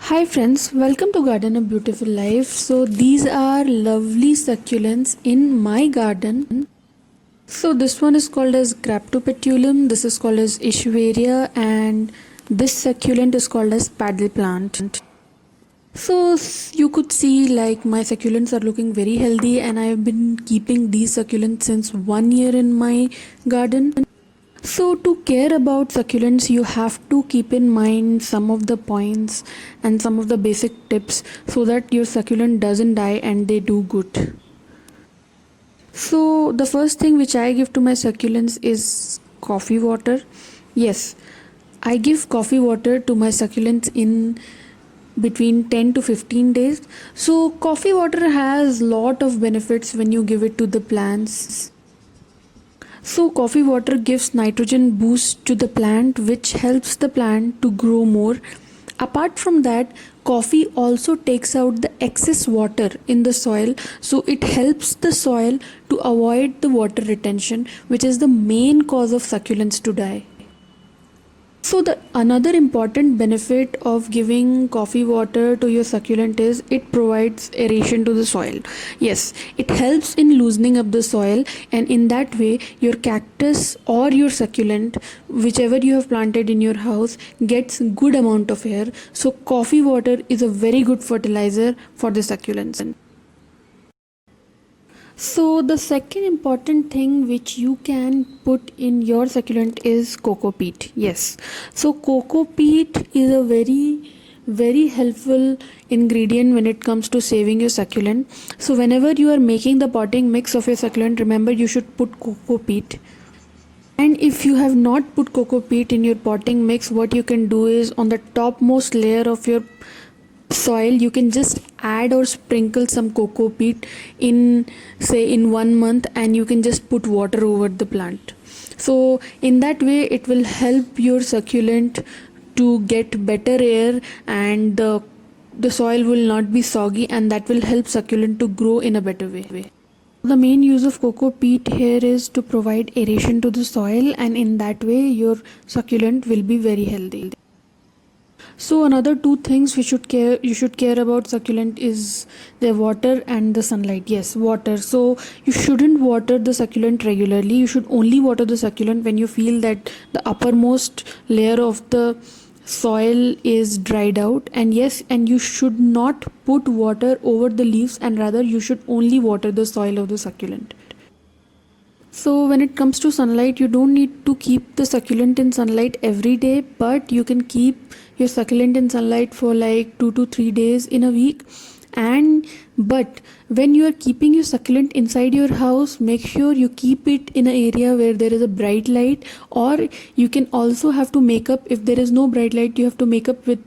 Hi friends, welcome to Garden of Beautiful Life. So these are lovely succulents in my garden. So this one is called as Graptopetulum, this is called as Echeveria, and this succulent is called as paddle plant. So you could see like my succulents are looking very healthy, and I have been keeping these succulents since 1 year in my garden. So, to care about succulents, you have to keep in mind some of the points and some of the basic tips so that your succulent doesn't die and they do good. So, the first thing which I give to my succulents is coffee water. Yes, I give coffee water to my succulents in between 10 to 15 days. So, coffee water has lot of benefits when you give it to the plants. So, coffee water gives nitrogen boost to the plant, which helps the plant to grow more. Apart from that, coffee also takes out the excess water in the soil, so it helps the soil to avoid the water retention, which is the main cause of succulents to die. So the another important benefit of giving coffee water to your succulent is it provides aeration to the soil. Yes, it helps in loosening up the soil, and in that way your cactus or your succulent, whichever you have planted in your house, gets good amount of air. So coffee water is a very good fertilizer for the succulents. So the second important thing which you can put in your succulent is coco peat. Yes. So coco peat is a very helpful ingredient when it comes to saving your succulent. So whenever you are making the potting mix of your succulent, remember you should put coco peat. And if you have not put coco peat in your potting mix, what you can do is on the topmost layer of your soil you can just add or sprinkle some coco peat in, say, in 1 month, and you can just put water over the plant. So in that way it will help your succulent to get better air, and the soil will not be soggy, and that will help succulent to grow in a better way. The main use of coco peat here is to provide aeration to the soil, and in that way your succulent will be very healthy. So another two things you should care about succulent is their water and the sunlight. Yes, water. So you shouldn't water the succulent regularly. You should only water the succulent when you feel that the uppermost layer of the soil is dried out. And yes, and you should not put water over the leaves, and rather you should only water the soil of the succulent. So when it comes to sunlight, you don't need to keep the succulent in sunlight every day, but you can keep your succulent in sunlight for like 2 to 3 days in a week. And but when you are keeping your succulent inside your house, make sure you keep it in an area where there is a bright light, or you can also have to make up, if there is no bright light, you have to make up with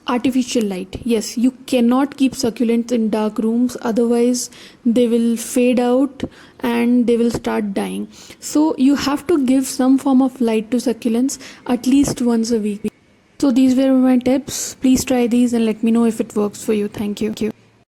artificial light. Yes, you cannot keep succulents in dark rooms, otherwise they will fade out and they will start dying. So you have to give some form of light to succulents at least once a week. So these were my tips. Please try these and let me know if it works for you. Thank you.